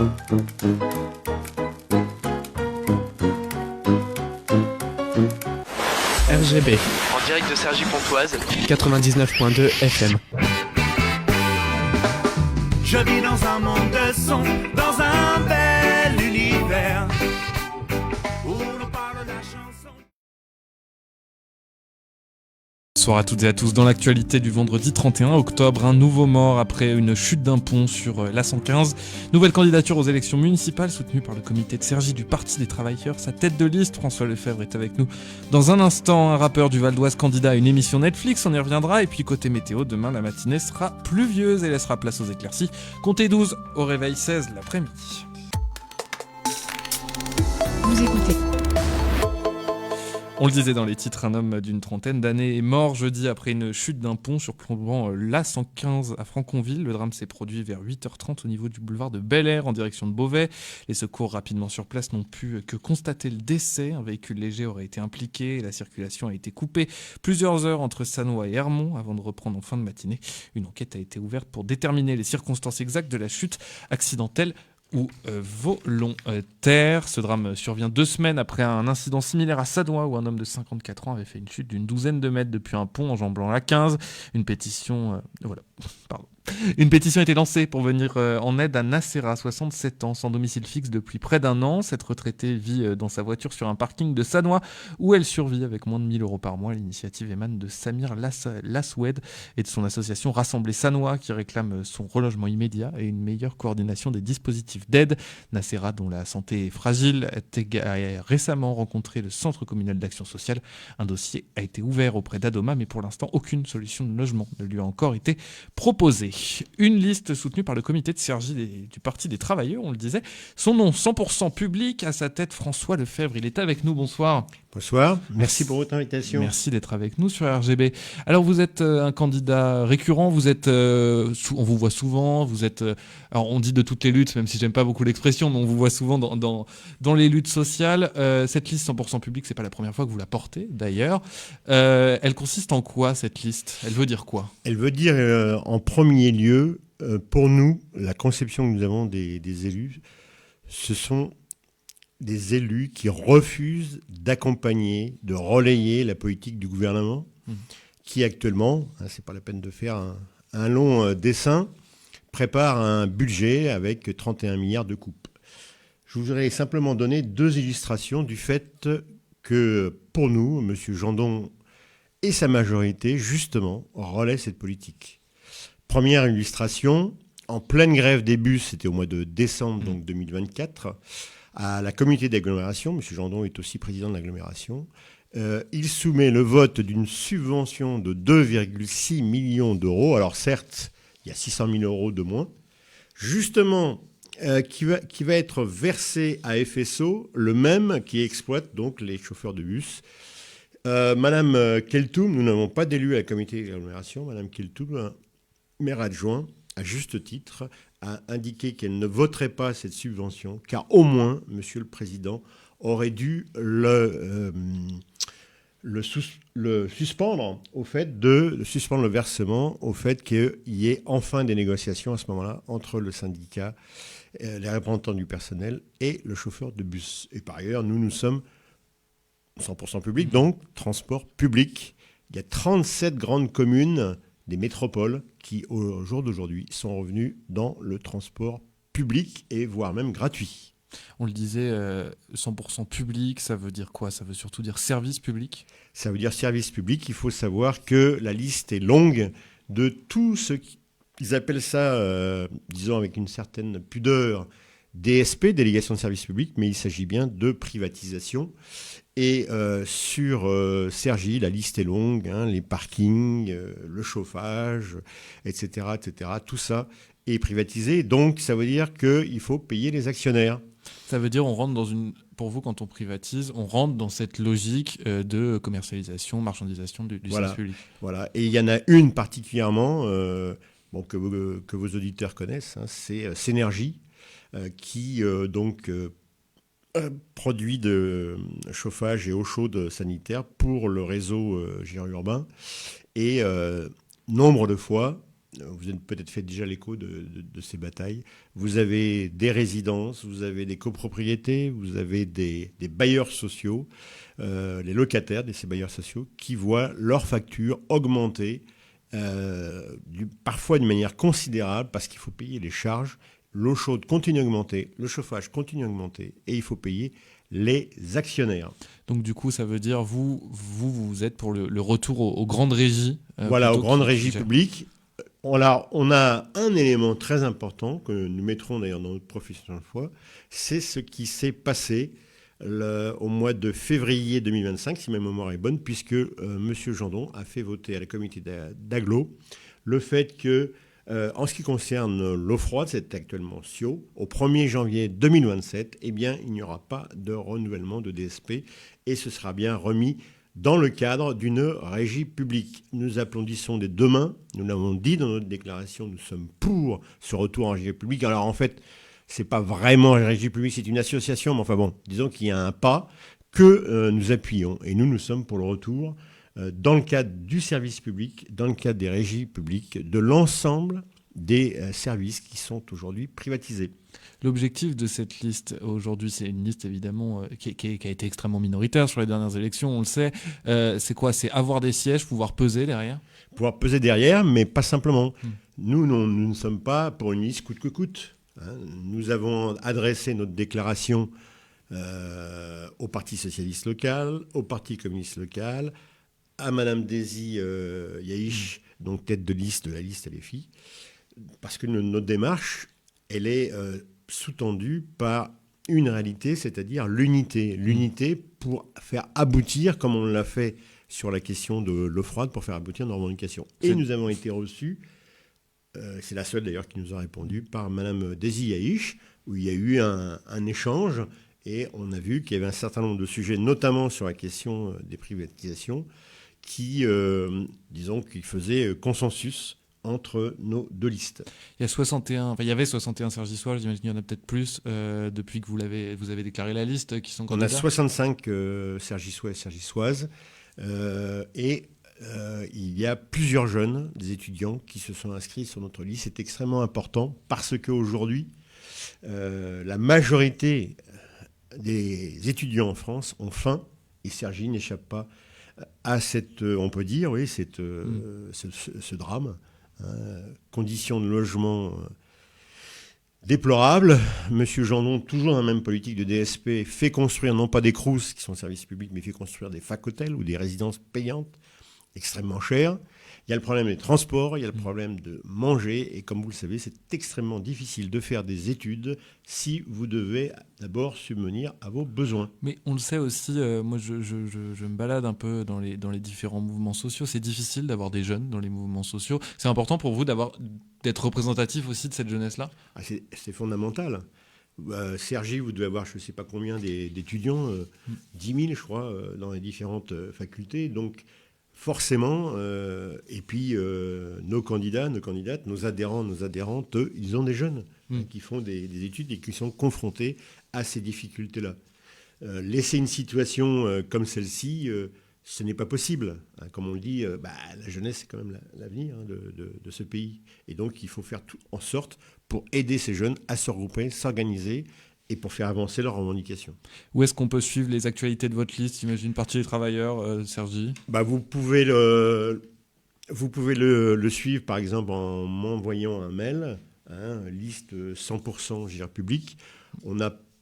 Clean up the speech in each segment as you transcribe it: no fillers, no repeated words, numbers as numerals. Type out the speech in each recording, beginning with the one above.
RGB, En direct de Cergy-Pontoise, 99.2 FM. Je vis dans un monde de son, dans un bel univers où l'on parle de la chanson. Bonsoir à toutes et à tous. Dans l'actualité du vendredi 31 octobre, un nouveau mort après une chute d'un pont sur l'A115. Nouvelle candidature aux élections municipales soutenue par le comité de Cergy du Parti des Travailleurs. Sa tête de liste, François Lefebvre, est avec nous dans un instant. Un rappeur du Val d'Oise candidat à une émission Netflix, on y reviendra. Et puis côté météo, demain la matinée sera pluvieuse et laissera place aux éclaircies. Comptez 12 au réveil 16 l'après-midi. Vous écoutez. On le disait dans les titres, un homme d'une trentaine d'années est mort jeudi après une chute d'un pont surplombant l'A115 à Franconville. Le drame s'est produit vers 8h30 au niveau du boulevard de Bel-Air en direction de Beauvais. Les secours rapidement sur place n'ont pu que constater le décès. Un véhicule léger aurait été impliqué et la circulation a été coupée plusieurs heures entre Sannois et Hermont avant de reprendre en fin de matinée. Une enquête a été ouverte pour déterminer les circonstances exactes de la chute accidentelle ou volontaire. Ce drame survient 2 semaines après un incident similaire à Sannois où un homme de 54 ans avait fait une chute d'une douzaine de mètres depuis un pont enjambant l'A15. Une pétition a été lancée pour venir en aide à Nacera, 67 ans, sans domicile fixe depuis près d'un an. Cette retraitée vit dans sa voiture sur un parking de Sannois où elle survit avec moins de 1 000 € par mois. L'initiative émane de Samir Laswed et de son association Rassembler Sannois qui réclame son relogement immédiat et une meilleure coordination des dispositifs d'aide. Nacera, dont la santé est fragile, a récemment rencontré le Centre communal d'action sociale. Un dossier a été ouvert auprès d'Adoma, mais pour l'instant, aucune solution de logement ne lui a encore été proposée. Une liste soutenue par le comité de Cergy du Parti des Travailleurs, on le disait. Son nom 100% public, à sa tête François Lefebvre. Il est avec nous, bonsoir. Bonsoir, merci pour votre invitation. Merci d'être avec nous sur RGB. Alors vous êtes un candidat récurrent, vous êtes, on vous voit souvent, vous êtes, alors on dit de toutes les luttes, même si j'aime pas beaucoup l'expression, mais on vous voit souvent dans les luttes sociales. Cette liste 100% publique, c'est pas la première fois que vous la portez d'ailleurs. Elle consiste en quoi cette liste ? Elle veut dire quoi ? Elle veut dire en premier lieu, pour nous, la conception que nous avons des élus, ce sont des élus qui refusent d'accompagner, de relayer la politique du gouvernement, qui actuellement, c'est pas la peine de faire un long dessin, prépare un budget avec 31 milliards de coupes. Je voudrais simplement donner 2 illustrations du fait que, pour nous, M. Jandon et sa majorité, justement, relaient cette politique. Première illustration, en pleine grève des bus, c'était au mois de décembre donc 2024, à la communauté d'agglomération, M. Jandon est aussi président de l'agglomération, il soumet le vote d'une subvention de 2,6 millions d'euros. Alors certes, il y a 600 000 € de moins, justement, qui va être versé à FSO, le même qui exploite donc les chauffeurs de bus. Madame Keltoum, nous n'avons pas d'élu à la communauté d'agglomération, Madame Keltoum, maire adjoint, à juste titre, a indiqué qu'elle ne voterait pas cette subvention, car au moins, Monsieur le Président aurait dû le suspendre le versement au fait qu'il y ait enfin des négociations à ce moment-là entre le syndicat, les représentants du personnel et le chauffeur de bus. Et par ailleurs, nous sommes 100% public, donc transport public. Il y a 37 grandes communes des métropoles qui, au jour d'aujourd'hui, sont revenus dans le transport public et voire même gratuit. On le disait, 100% public, ça veut dire quoi ? Ça veut surtout dire service public ? Ça veut dire service public. Il faut savoir que la liste est longue de tout ce qu'ils appellent ça, disons avec une certaine pudeur, DSP, délégation de service public, mais il s'agit bien de privatisation. Et sur Cergy, la liste est longue, les parkings, le chauffage, etc., etc. Tout ça est privatisé. Donc, ça veut dire qu'il faut payer les actionnaires. Ça veut dire on rentre pour vous, quand on privatise, on rentre dans cette logique de commercialisation, marchandisation du service public. Voilà. Et il y en a une particulièrement que vos auditeurs connaissent, c'est Synergie, qui produit de chauffage et eau chaude sanitaire pour le réseau Giron urbain. Et nombre de fois, vous avez peut-être fait déjà l'écho de ces batailles. Vous avez des résidences, vous avez des copropriétés, vous avez des bailleurs sociaux, les locataires de ces bailleurs sociaux qui voient leurs factures augmenter parfois d'une manière considérable parce qu'il faut payer les charges. L'eau chaude continue à augmenter, le chauffage continue à augmenter et il faut payer les actionnaires. Donc du coup, ça veut dire vous êtes pour le retour aux grandes régies. Voilà, aux plutôt grandes que- régies publiques. On a un élément très important que nous mettrons d'ailleurs dans notre profession de foi, c'est ce qui s'est passé au mois de février 2025, si ma mémoire est bonne, puisque M. Jandon a fait voter à la comité d'agglo le fait que, en ce qui concerne l'eau froide, c'est actuellement SIO, au 1er janvier 2027, eh bien, il n'y aura pas de renouvellement de DSP et ce sera bien remis dans le cadre d'une régie publique. Nous applaudissons des deux mains, nous l'avons dit dans notre déclaration, nous sommes pour ce retour en régie publique. Alors en fait, c'est pas vraiment une régie publique, c'est une association, mais enfin bon, disons qu'il y a un pas que nous appuyons et nous sommes pour le retour dans le cadre du service public, dans le cadre des régies publiques, de l'ensemble des services qui sont aujourd'hui privatisés. L'objectif de cette liste aujourd'hui, c'est une liste évidemment qui a été extrêmement minoritaire sur les dernières élections, on le sait. C'est quoi ? C'est avoir des sièges, pouvoir peser derrière ? Pouvoir peser derrière, mais pas simplement. Nous ne sommes pas pour une liste coûte que coûte. Hein. Nous avons adressé notre déclaration au Parti socialiste local, au Parti communiste local, à Madame Daisy Yaïch, donc tête de liste de la liste LFI, parce que notre démarche, elle est sous-tendue par une réalité, c'est-à-dire l'unité. L'unité pour faire aboutir, comme on l'a fait sur la question de l'eau froide, pour faire aboutir nos revendications. Et nous avons été reçus, c'est la seule d'ailleurs qui nous a répondu, par Madame Daisy Yaïch, où il y a eu un échange, et on a vu qu'il y avait un certain nombre de sujets, notamment sur la question des privatisations, qui faisaient consensus entre nos deux listes. Il y avait 61 Cergissois, j'imagine qu'il y en a peut-être plus depuis que vous avez déclaré la liste qui sont On candidats. a 65 Cergissois et Cergissoises et il y a plusieurs jeunes, des étudiants qui se sont inscrits sur notre liste. C'est extrêmement important parce qu'aujourd'hui, la majorité des étudiants en France ont faim et Cergy n'échappe pas à cette, on peut dire, oui, ce drame. Conditions de logement déplorables. Monsieur Jandon, toujours dans la même politique de DSP, fait construire non pas des CROUS qui sont services publics, mais fait construire des fac-hôtels ou des résidences payantes extrêmement chères. Il y a le problème des transports, il y a le problème de manger. Et comme vous le savez, c'est extrêmement difficile de faire des études si vous devez d'abord subvenir à vos besoins. Mais on le sait aussi, moi je me balade un peu dans les différents mouvements sociaux. C'est difficile d'avoir des jeunes dans les mouvements sociaux. C'est important pour vous d'être représentatif aussi de cette jeunesse-là ? C'est fondamental. Cergy, vous devez avoir je ne sais pas combien d'étudiants, 10 000 je crois, dans les différentes facultés. Donc forcément, et puis nos candidats, nos candidates, nos adhérents, nos adhérentes, eux, ils ont des jeunes qui font des études et qui sont confrontés à ces difficultés-là. Laisser une situation comme celle-ci, ce n'est pas possible. Comme on le dit, la jeunesse, c'est quand même l'avenir de ce pays. Et donc, il faut faire tout en sorte pour aider ces jeunes à se regrouper, s'organiser et pour faire avancer leurs revendications. Où est-ce qu'on peut suivre les actualités de votre liste ? J'imagine Parti des travailleurs, Cergy. Vous pouvez le suivre, par exemple, en m'envoyant un mail, liste 100% JR Public.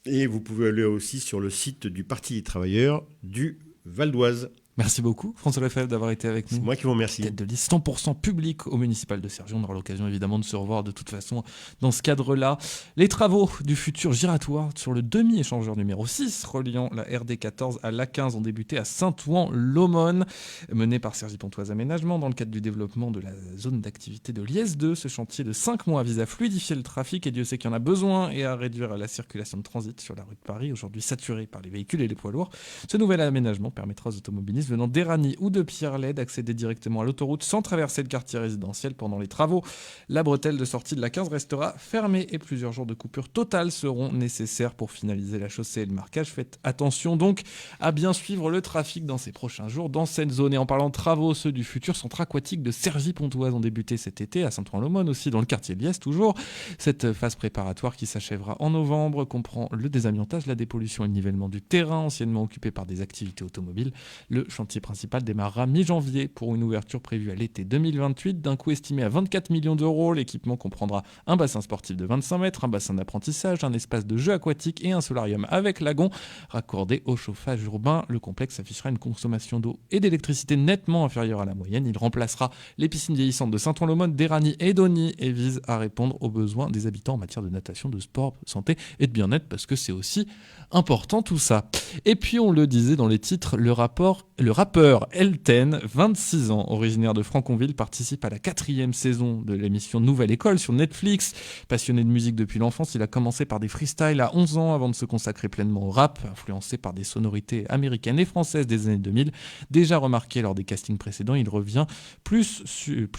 Et vous pouvez aller aussi sur le site du Parti des travailleurs du Val d'Oise. Merci beaucoup, François Lefebvre, d'avoir été avec nous. C'est moi qui vous remercie. Tête de liste 100% public au municipal de Cergy. On aura l'occasion évidemment de se revoir de toute façon dans ce cadre-là. Les travaux du futur giratoire sur le demi-échangeur numéro 6 reliant la RD 14 à l'A15 ont débuté à Saint-Ouen-l'Aumône, mené par Cergy Pontoise Aménagement dans le cadre du développement de la zone d'activité de l'IS 2. Ce chantier de 5 mois vise à fluidifier le trafic, et Dieu sait qu'il y en a besoin, et à réduire la circulation de transit sur la rue de Paris, aujourd'hui saturée par les véhicules et les poids lourds. Ce nouvel aménagement permettra aux automobilistes automobilistes venant d'Éragny ou de Pierrelet d'accéder directement à l'autoroute sans traverser le quartier résidentiel pendant les travaux. La bretelle de sortie de la 15 restera fermée et plusieurs jours de coupure totale seront nécessaires pour finaliser la chaussée et le marquage. Faites attention donc à bien suivre le trafic dans ces prochains jours dans cette zone. Et en parlant de travaux, ceux du futur centre aquatique de Cergy-Pontoise ont débuté cet été, à Saint-Ouen-l'Aumône aussi, dans le quartier de Liesse toujours. Cette phase préparatoire qui s'achèvera en novembre comprend le désamiantage, la dépollution et le nivellement du terrain anciennement occupé par des activités automobiles. Le chantier principal démarrera mi-janvier pour une ouverture prévue à l'été 2028 d'un coût estimé à 24 millions d'euros. L'équipement comprendra un bassin sportif de 25 mètres, un bassin d'apprentissage, un espace de jeu aquatique et un solarium avec lagon raccordé au chauffage urbain. Le complexe affichera une consommation d'eau et d'électricité nettement inférieure à la moyenne. Il remplacera les piscines vieillissantes de Saint-Ouen-l'Aumône, d'Éragny et d'Osny et vise à répondre aux besoins des habitants en matière de natation, de sport, de santé et de bien-être parce que c'est aussi important tout ça. Et puis on le disait dans les titres, le rappeur Elten, 26 ans, originaire de Franconville, participe à la 4e saison de l'émission Nouvelle École sur Netflix. Passionné de musique depuis l'enfance, il a commencé par des freestyles à 11 ans avant de se consacrer pleinement au rap, influencé par des sonorités américaines et françaises des années 2000. Déjà remarqué lors des castings précédents, il revient plus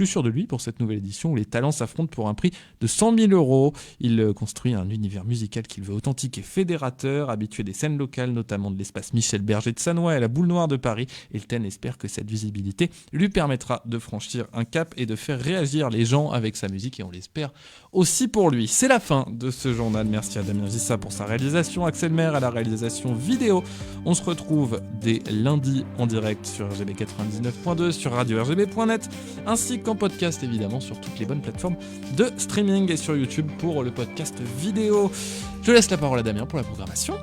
sûr de lui pour cette nouvelle édition où les talents s'affrontent pour un prix de 100 000 €. Il construit un univers musical qu'il veut authentique et fédérateur, habitué des scènes locales, notamment de l'espace Michel Berger de Sannois et à la Boule Noire de Paris. Elten espère que cette visibilité lui permettra de franchir un cap et de faire réagir les gens avec sa musique, et on l'espère aussi pour lui. C'est la fin de ce journal. Merci à Damien Gissa pour sa réalisation, Axel Maire à la réalisation vidéo. On se retrouve dès lundi en direct sur RGB 99.2, sur radio-rgb.net, ainsi qu'en podcast évidemment sur toutes les bonnes plateformes de streaming et sur YouTube pour le podcast vidéo. Je laisse la parole à Damien pour la programmation.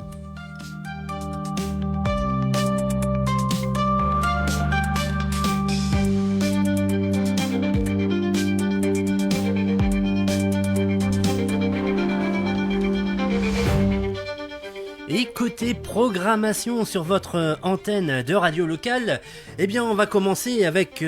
Et côté programmation sur votre antenne de radio locale, eh bien on va commencer avec,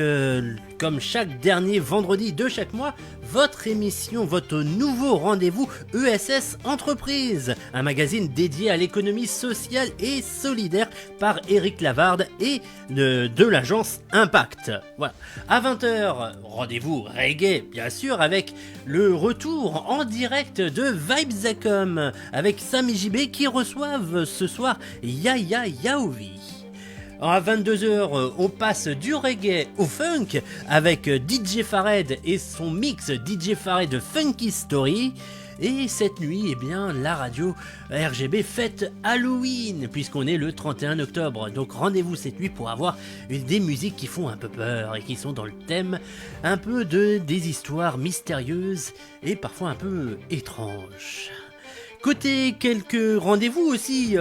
comme chaque dernier vendredi de chaque mois, votre émission, votre nouveau rendez-vous ESS Entreprise, un magazine dédié à l'économie sociale et solidaire par Éric Lavarde et de l'agence Impact. Voilà. À 20h, rendez-vous reggae, bien sûr, avec le retour en direct de Vibes Zacom, avec Sam et JB qui reçoivent ce soir Yaya Yaovi. À 22h, on passe du reggae au funk avec DJ Fared et son mix DJ Fared Funky Story. Et cette nuit, eh bien, la radio RGB fête Halloween, puisqu'on est le 31 octobre. Donc rendez-vous cette nuit pour avoir des musiques qui font un peu peur et qui sont dans le thème un peu des histoires mystérieuses et parfois un peu étranges. Côté quelques rendez-vous aussi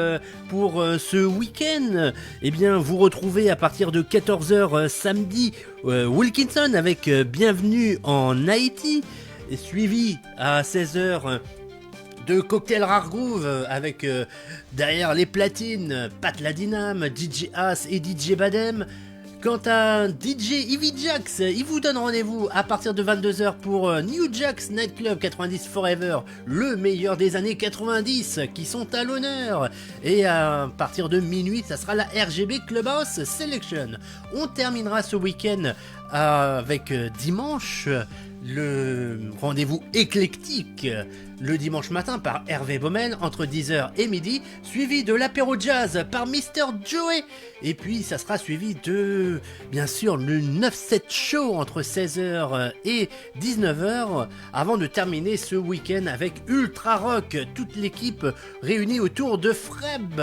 pour ce week-end, eh bien vous retrouvez à partir de 14h samedi Wilkinson avec Bienvenue en Haïti, suivi à 16h de Cocktail Rare Groove avec derrière les platines Pat Ladinam, DJ As et DJ Badem. Quant à DJ Ivy Jax, il vous donne rendez-vous à partir de 22h pour New Jack's Nightclub 90 Forever, le meilleur des années 90 qui sont à l'honneur. Et à partir de minuit, ça sera la RGB Clubhouse Selection. On terminera ce week-end avec dimanche, le rendez-vous éclectique le dimanche matin par Hervé Baumel entre 10h et midi, suivi de l'apéro jazz par Mr. Joey. Et puis ça sera suivi de, bien sûr, le 9-7 show entre 16h et 19h, avant de terminer ce week-end avec Ultra Rock, toute l'équipe réunie autour de Freb,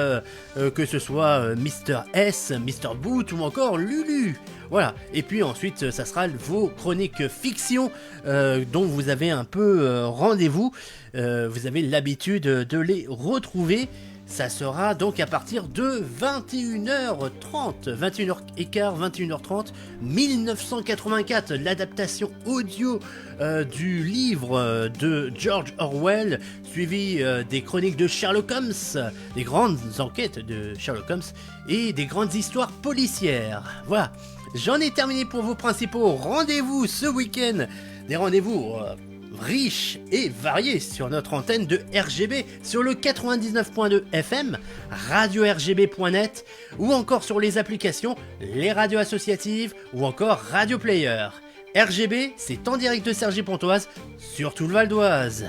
que ce soit Mr. S, Mr. Boot ou encore Lulu. Voilà, et puis ensuite ça sera vos chroniques fiction dont vous avez un peu rendez-vous, vous avez l'habitude de les retrouver. Ça sera donc à partir de 21h30, 21h15, 21h30, 1984, l'adaptation audio du livre de George Orwell, suivi des chroniques de Sherlock Holmes, des grandes enquêtes de Sherlock Holmes et des grandes histoires policières. Voilà. J'en ai terminé pour vos principaux rendez-vous ce week-end. Des rendez-vous riche et varié sur notre antenne de RGB, sur le 99.2 FM, radio-rgb.net, ou encore sur les applications, les radios associatives, ou encore Radio Player. RGB, c'est en direct de Cergy-Pontoise, sur tout le Val d'Oise.